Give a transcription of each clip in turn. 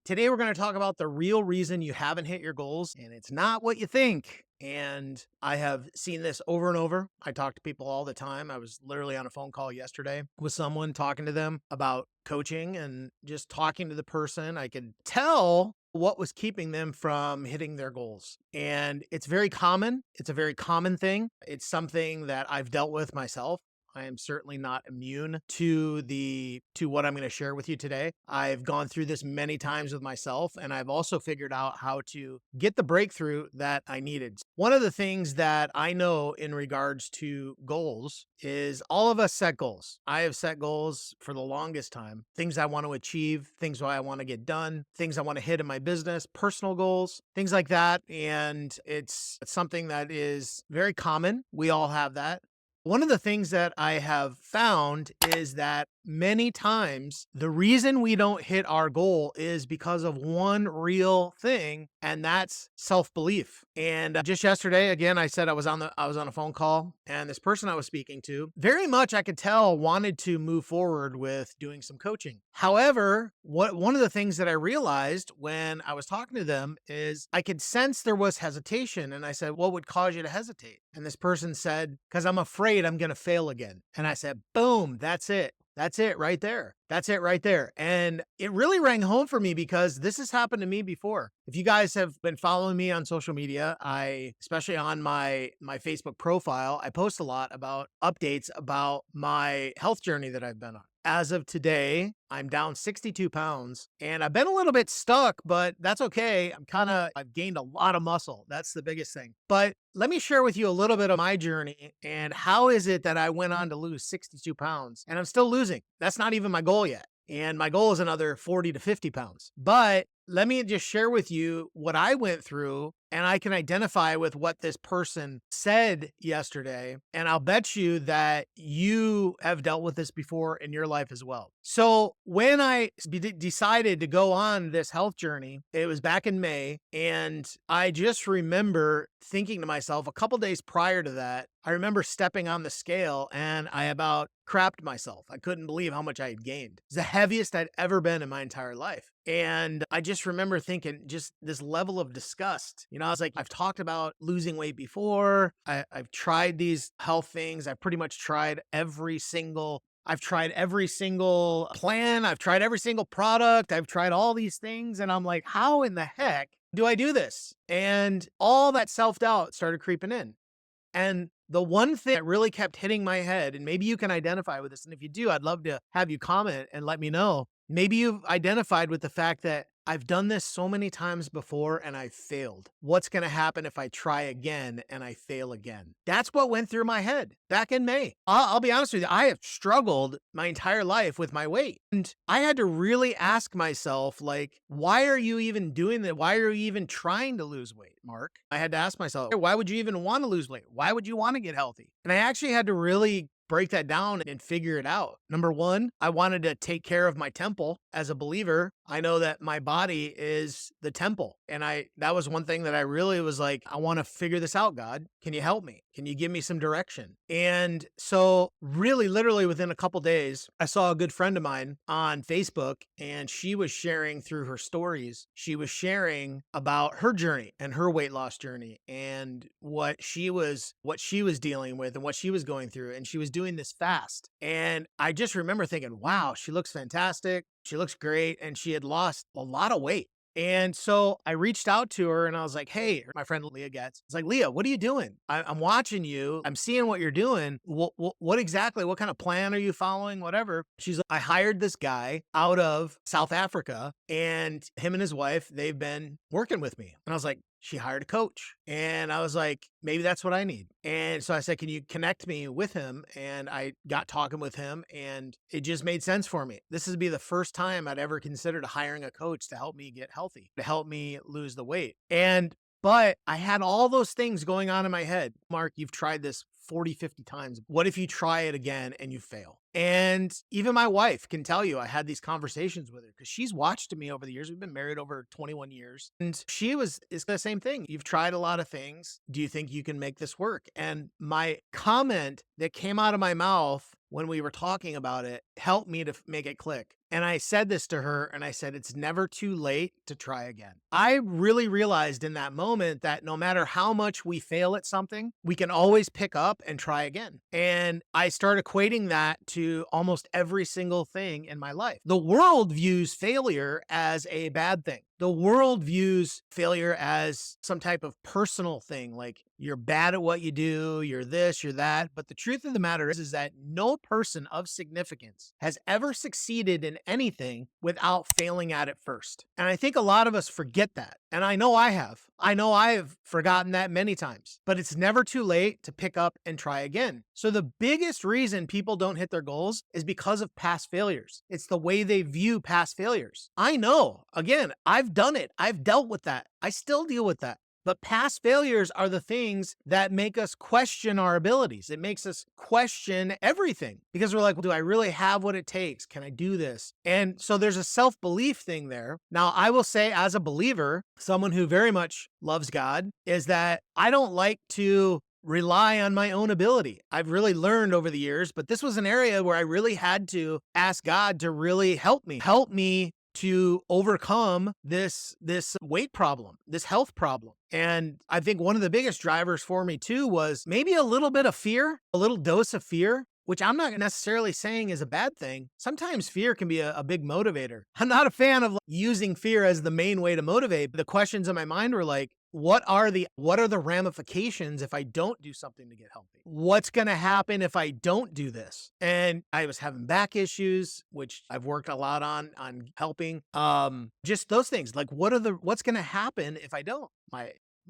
Today, we're going to talk about the real reason you haven't hit your goals, and it's not what you think. And I have seen this over and over. I talk to people all the time. I was literally on a phone call yesterday with someone talking to them about coaching and just talking to the person. I could tell what was keeping them from hitting their goals. And it's very common. It's a very common thing. It's something that I've dealt with myself. I am certainly not immune to what I'm going to share with you today. I've gone through this many times with myself, and I've also figured out how to get the breakthrough that I needed. One of the things that I know in regards to goals is all of us set goals. I have set goals for the longest time, things I want to achieve, things I want to get done, things I want to hit in my business, personal goals, things like that. And it's something that is very common. We all have that. One of the things that I have found is that many times the reason we don't hit our goal is because of one real thing, and that's self-belief. And just yesterday, again, I said I was on a phone call, and this person I was speaking to, very much I could tell wanted to move forward with doing some coaching. However, one of the things that I realized when I was talking to them is I could sense there was hesitation, and I said, "What would cause you to hesitate?" And this person said, "Because I'm afraid I'm going to fail again." And I said, boom, that's it. That's it right there. That's it right there. And it really rang home for me because this has happened to me before. If you guys have been following me on social media, especially on my Facebook profile, I post a lot about updates about my health journey that I've been on. As of today, I'm down 62 pounds and I've been a little bit stuck, but that's okay. I've gained a lot of muscle. That's the biggest thing. But let me share with you a little bit of my journey and how is it that I went on to lose 62 pounds and I'm still losing. That's not even my goal yet. And my goal is another 40 to 50 pounds. But let me just share with you what I went through, and I can identify with what this person said yesterday. And I'll bet you that you have dealt with this before in your life as well. So when I decided to go on this health journey, it was back in May. And I just remember thinking to myself a couple days prior to that, I remember stepping on the scale and I about crapped myself. I couldn't believe how much I had gained. It's the heaviest I'd ever been in my entire life. And I just remember thinking just this level of disgust. I was like, I've talked about losing weight before. I've tried these health things. I've tried every single plan. I've tried every single product. I've tried all these things. And I'm like, how in the heck do I do this? And all that self-doubt started creeping in. And the one thing that really kept hitting my head, and maybe you can identify with this, and if you do, I'd love to have you comment and let me know. Maybe you've identified with the fact that I've done this so many times before and I failed. What's going to happen if I try again and I fail again? That's what went through my head back in May. I'll be honest with you. I have struggled my entire life with my weight. And I had to really ask myself, like, why are you even doing that? Why are you even trying to lose weight, Mark? I had to ask myself, why would you even want to lose weight? Why would you want to get healthy? And I actually had to really break that down and figure it out. Number one, I wanted to take care of my temple. As a believer, I know that my body is the temple. And that was one thing that I really was like, I want to figure this out, God. Can you help me? Can you give me some direction? And so really, literally within a couple days, I saw a good friend of mine on Facebook and she was sharing through her stories. She was sharing about her journey and her weight loss journey and what she was dealing with and what she was going through. And she was doing this fast. And I just remember thinking, wow, she looks fantastic. She looks great. And she had lost a lot of weight. And so I reached out to her and I was like, hey, my friend Leah gets, it's like, Leah, what are you doing? I'm watching you. I'm seeing what you're doing. What exactly, what kind of plan are you following? Whatever. She's like, I hired this guy out of South Africa and him and his wife, they've been working with me. And I was like, she hired a coach. And I was like, maybe that's what I need. And so I said, can you connect me with him? And I got talking with him and it just made sense for me. This would be the first time I'd ever considered hiring a coach to help me get healthy, to help me lose the weight. But I had all those things going on in my head. Mark, you've tried this 40, 50 times. What if you try it again and you fail? And even my wife can tell you, I had these conversations with her because she's watched me over the years. We've been married over 21 years. And it's the same thing. You've tried a lot of things. Do you think you can make this work? And my comment that came out of my mouth when we were talking about it helped me to make it click. And I said this to her and I said, it's never too late to try again. I really realized in that moment that no matter how much we fail at something, we can always pick up and try again. And I start equating that to almost every single thing in my life. The world views failure as a bad thing. The world views failure as some type of personal thing, like you're bad at what you do, you're this, you're that. But the truth of the matter is that no person of significance has ever succeeded in anything without failing at it first. And I think a lot of us forget that. And I know I have. I know I have forgotten that many times, but it's never too late to pick up and try again. So the biggest reason people don't hit their goals is because of past failures. It's the way they view past failures. I know, again, I've done it. I've dealt with that. I still deal with that. But past failures are the things that make us question our abilities. It makes us question everything because we're like, well, do I really have what it takes? Can I do this? And so there's a self-belief thing there. Now, I will say as a believer, someone who very much loves God, is that I don't like to rely on my own ability. I've really learned over the years, but this was an area where I really had to ask God to really help me to overcome this weight problem, this health problem. And I think one of the biggest drivers for me too was maybe a little bit of fear, a little dose of fear, which I'm not necessarily saying is a bad thing. Sometimes fear can be a big motivator. I'm not a fan of using fear as the main way to motivate. The questions in my mind were like, what are the ramifications if I don't do something to get healthy? What's going to happen if I don't do this? And I was having back issues, which I've worked a lot on helping. Just those things. Like what's going to happen if I don't?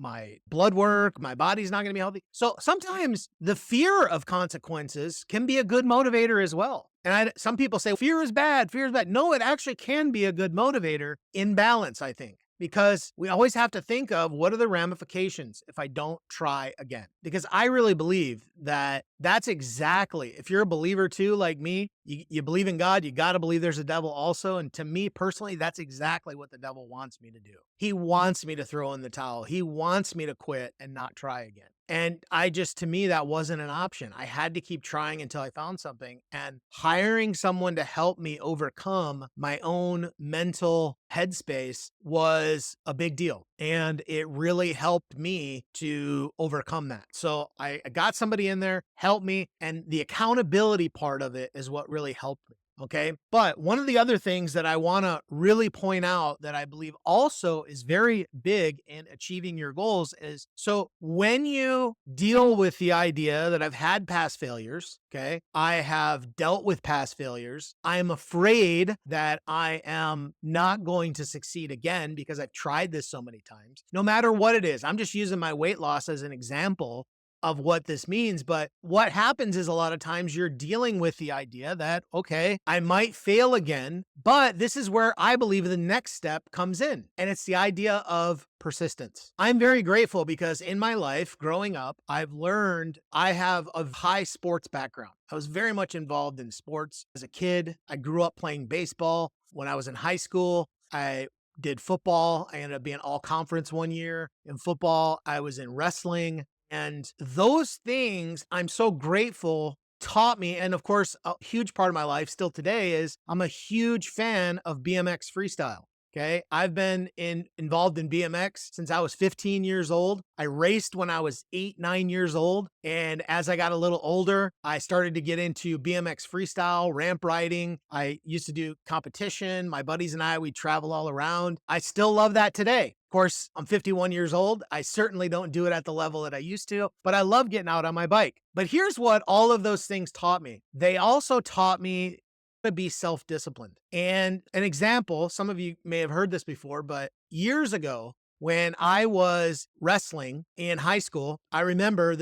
My blood work, my body's not going to be healthy. So sometimes the fear of consequences can be a good motivator as well. And some people say fear is bad. No, it actually can be a good motivator in balance, I think. Because we always have to think of what are the ramifications if I don't try again? Because I really believe that that's exactly, if you're a believer too, like me, you believe in God, you got to believe there's a devil also. And to me personally, that's exactly what the devil wants me to do. He wants me to throw in the towel. He wants me to quit and not try again. And to me, that wasn't an option. I had to keep trying until I found something. And hiring someone to help me overcome my own mental headspace was a big deal. And it really helped me to overcome that. So I got somebody in there, helped me, and the accountability part of it is what really helped me. Okay. But one of the other things that I want to really point out that I believe also is very big in achieving your goals is, so when you deal with the idea that I've had past failures, okay, I have dealt with past failures, I'm afraid that I am not going to succeed again because I've tried this so many times, no matter what it is. I'm just using my weight loss as an example of what this means. But what happens is a lot of times you're dealing with the idea that, okay, I might fail again, but this is where I believe the next step comes in. And it's the idea of persistence. I'm very grateful because in my life growing up, I've learned I have a high sports background. I was very much involved in sports as a kid. I grew up playing baseball. When I was in high school, I did football. I ended up being all conference one year in football. I was in wrestling. And those things I'm so grateful taught me. And of course, a huge part of my life still today is I'm a huge fan of BMX freestyle. Okay. I've been involved in BMX since I was 15 years old. I raced when I was 8, 9 years old. And as I got a little older, I started to get into BMX freestyle, ramp riding. I used to do competition. My buddies and I, we travel all around. I still love that today. Of course, I'm 51 years old. I certainly don't do it at the level that I used to, but I love getting out on my bike. But here's what all of those things taught me. They also taught me to be self-disciplined. And an example, some of you may have heard this before, but years ago, when I was wrestling in high school, I remember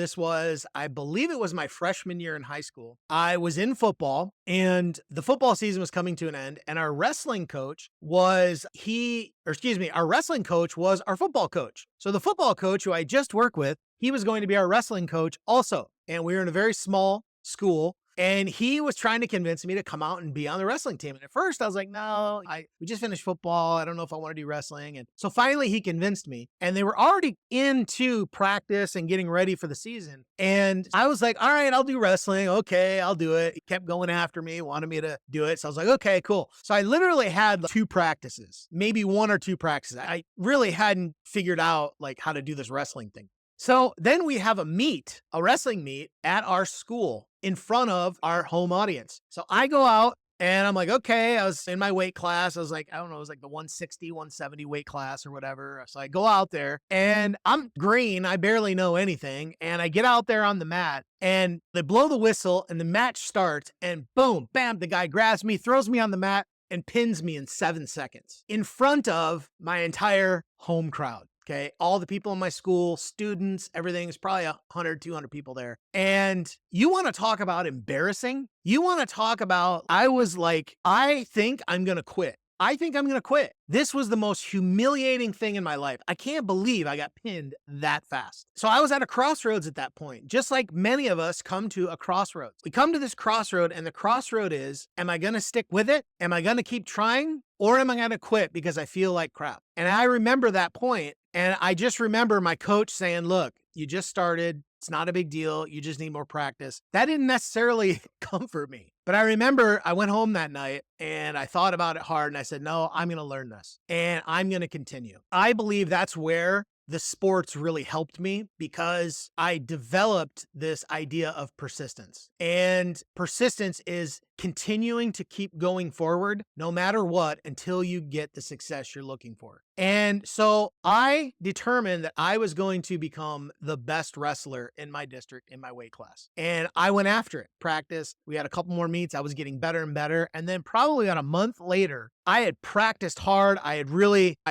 I believe it was my freshman year in high school. I was in football and the football season was coming to an end. And our wrestling coach was our football coach. So the football coach who I just worked with, he was going to be our wrestling coach also. And we were in a very small school. And he was trying to convince me to come out and be on the wrestling team. And at first I was like, no, we just finished football. I don't know if I want to do wrestling. And so finally he convinced me, and they were already into practice and getting ready for the season. And I was like, all right, I'll do wrestling. Okay, I'll do it. He kept going after me, wanted me to do it. So I was like, okay, cool. So I literally had 2 practices, maybe 1 or 2 practices. I really hadn't figured out like how to do this wrestling thing. So then we have a wrestling meet at our school in front of our home audience. So I go out and I'm like, okay, I was in my weight class. I was like, I don't know, it was like the 160, 170 weight class or whatever. So I go out there and I'm green. I barely know anything. And I get out there on the mat and they blow the whistle and the match starts, and boom, bam, the guy grabs me, throws me on the mat and pins me in 7 seconds in front of my entire home crowd. Okay. All the people in my school, students, everything's probably 100, 200 people there. And you want to talk about embarrassing? You want to talk about, I was like, I think I'm going to quit. I think I'm going to quit. This was the most humiliating thing in my life. I can't believe I got pinned that fast. So I was at a crossroads at that point, just like many of us come to a crossroads. We come to this crossroad, and the crossroad is, am I going to stick with it? Am I going to keep trying? Or am I going to quit because I feel like crap? And I remember that point, and I just remember my coach saying, look, you just started. It's not a big deal. You just need more practice. That didn't necessarily comfort me. But I remember I went home that night and I thought about it hard, and I said, no, I'm going to learn this and I'm going to continue. I believe that's where the sports really helped me, because I developed this idea of persistence. And persistence is continuing to keep going forward no matter what until you get the success you're looking for. And so I determined that I was going to become the best wrestler in my district, in my weight class. And I went after it, practiced. We had a couple more meets. I was getting better and better. And then probably about a month later, I had practiced hard. I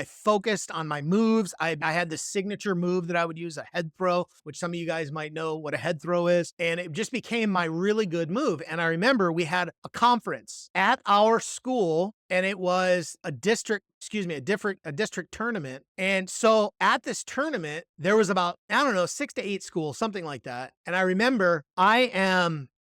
focused on my moves. I had this signature move that I would use, a head throw, which some of you guys might know what a head throw is. And it just became my really good move. And I remember we had a conference at our school, and it was a district tournament. And so at this tournament, there was about, 6 to 8 schools, something like that. And I remember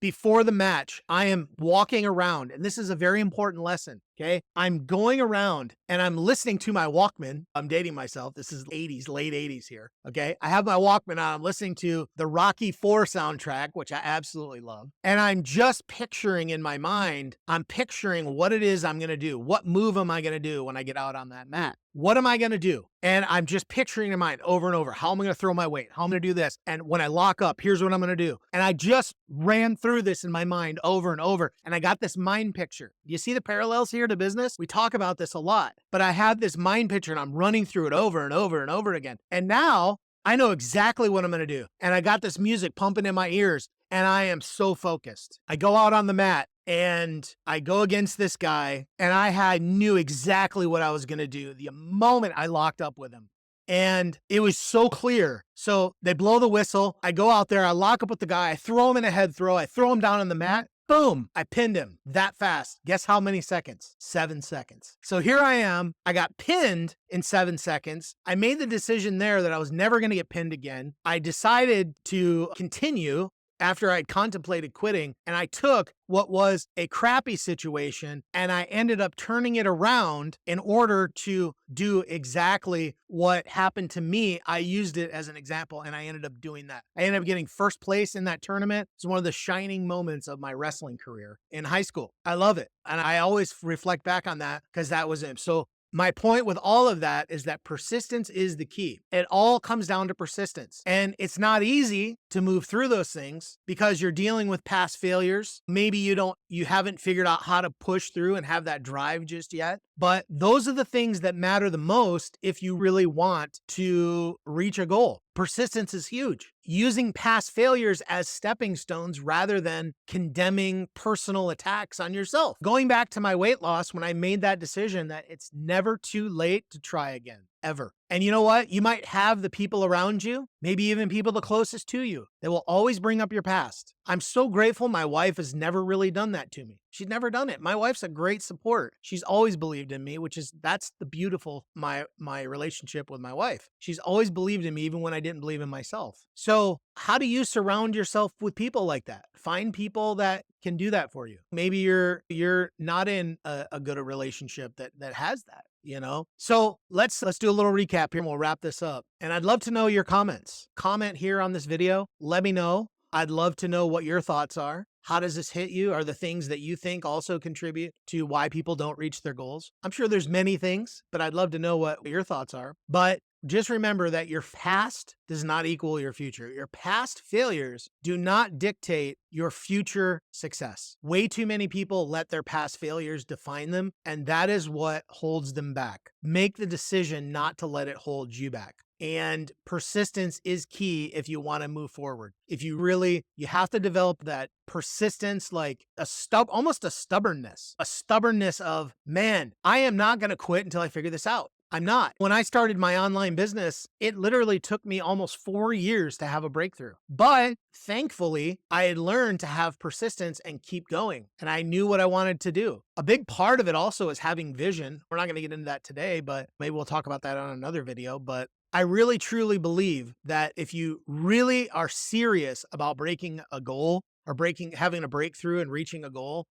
before the match, I am walking around, and this is a very important lesson. Okay. I'm going around and I'm listening to my Walkman. I'm dating myself. This is late 80s here. Okay. I have my Walkman on. I'm listening to the Rocky IV soundtrack, which I absolutely love. And I'm just picturing in my mind, what it is I'm going to do. What move am I going to do when I get out on that mat? What am I going to do? And I'm just picturing in mind over and over, how am I going to throw my weight? How am I going to do this? And when I lock up, here's what I'm going to do. And I just ran through this in my mind over and over. And I got this mind picture. You see the parallels here to business? We talk about this a lot, but I had this mind picture and I'm running through it over and over and over again. And now I know exactly what I'm going to do. And I got this music pumping in my ears, and I am so focused. I go out on the mat and I go against this guy, and I knew exactly what I was going to do the moment I locked up with him. And it was so clear. So they blow the whistle. I go out there. I lock up with the guy. I throw him in a head throw. I throw him down on the mat. Boom. I pinned him that fast. Guess how many seconds? 7 seconds. So here I am. I got pinned in 7 seconds. I made the decision there that I was never going to get pinned again. I decided to continue after I'd contemplated quitting, and I took what was a crappy situation and I ended up turning it around in order to do exactly what happened to me. I used it as an example and I ended up doing that. I ended up getting first place in that tournament. It's one of the shining moments of my wrestling career in high school. I love it. And I always reflect back on that because that was it. So my point with all of that is that persistence is the key. It all comes down to persistence. And it's not easy to move through those things because you're dealing with past failures. Maybe you haven't figured out how to push through and have that drive just yet. But those are the things that matter the most if you really want to reach a goal. Persistence is huge. Using past failures as stepping stones rather than condemning personal attacks on yourself. Going back to my weight loss, when I made that decision that it's never too late to try again. ever. And you know what? You might have the people around you, maybe even people the closest to you, that will always bring up your past. I'm so grateful my wife has never really done that to me. She's never done it. My wife's a great support. She's always believed in me, that's the beautiful my relationship with my wife. She's always believed in me even when I didn't believe in myself. So, how do you surround yourself with people like that? Find people that can do that for you. Maybe you're not in a good relationship that has that. So let's do a little recap here and we'll wrap this up. And I'd love to know your comments. Comment here on this video. Let me know. I'd love to know what your thoughts are. How does this hit you? Are the things that you think also contribute to why people don't reach their goals? I'm sure there's many things, but I'd love to know what your thoughts are. But just remember that your past does not equal your future. Your past failures do not dictate your future success. Way too many people let their past failures define them, and that is what holds them back. Make the decision not to let it hold you back. And persistence is key if you want to move forward. You have to develop that persistence, like almost a stubbornness of, man, I am not going to quit until I figure this out. I'm not. When I started my online business, it literally took me almost 4 years to have a breakthrough. But thankfully, I had learned to have persistence and keep going. And I knew what I wanted to do. A big part of it also is having vision. We're not going to get into that today, but maybe we'll talk about that on another video. But I really, truly believe that if you really are serious about breaking a goal or having a breakthrough and reaching a goal,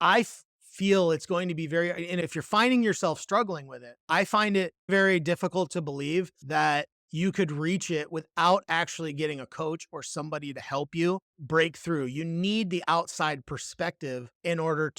I feel it's going to be and if you're finding yourself struggling with it, I find it very difficult to believe that you could reach it without actually getting a coach or somebody to help you break through. You need the outside perspective in order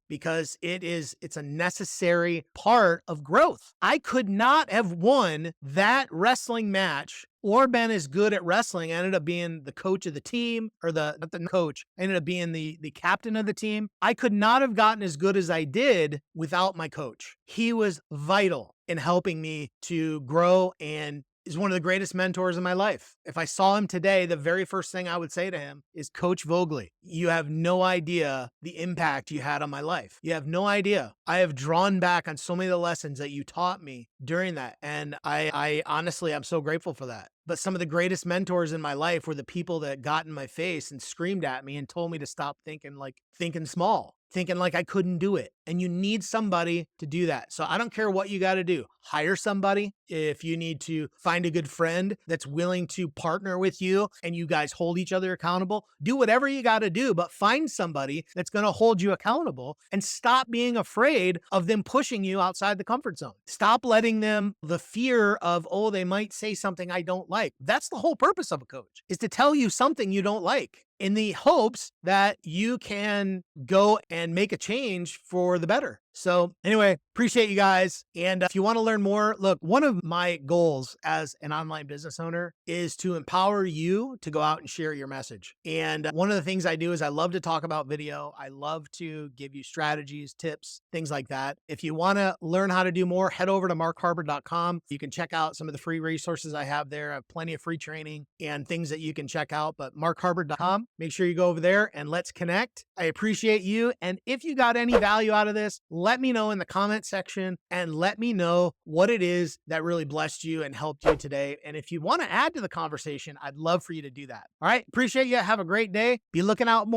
because it's a necessary part of growth. I could not have won that wrestling match or been as good at wrestling. I ended up being the coach of the team, or not the coach. I ended up being the captain of the team. I could not have gotten as good as I did without my coach. He was vital in helping me to grow and is one of the greatest mentors in my life. If I saw him today, the very first thing I would say to him is, Coach Vogley, you have no idea the impact you had on my life. You have no idea. I have drawn back on so many of the lessons that you taught me during that. And I honestly, I'm so grateful for that. But some of the greatest mentors in my life were the people that got in my face and screamed at me and told me to stop thinking small, thinking like I couldn't do it. And you need somebody to do that. So I don't care what you got to do. Hire somebody. If you need to find a good friend that's willing to partner with you and you guys hold each other accountable, do whatever you got to do, but find somebody that's going to hold you accountable and stop being afraid of them pushing you outside the comfort zone. Stop letting the fear of, oh, they might say something I don't like. That's the whole purpose of a coach, is to tell you something you don't like, in the hopes that you can go and make a change for the better. So anyway, appreciate you guys. And if you want to learn more, look, one of my goals as an online business owner is to empower you to go out and share your message. And one of the things I do is I love to talk about video. I love to give you strategies, tips, things like that. If you want to learn how to do more, head over to markharbert.com. You can check out some of the free resources I have there. I have plenty of free training and things that you can check out, but markharbert.com. Make sure you go over there and let's connect. I appreciate you. And if you got any value out of this, let me know in the comment section and let me know what it is that really blessed you and helped you today. And if you want to add to the conversation, I'd love for you to do that. All right. Appreciate you. Have a great day. Be looking out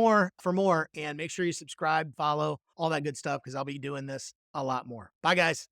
for more and make sure you subscribe, follow, all that good stuff, because I'll be doing this a lot more. Bye, guys.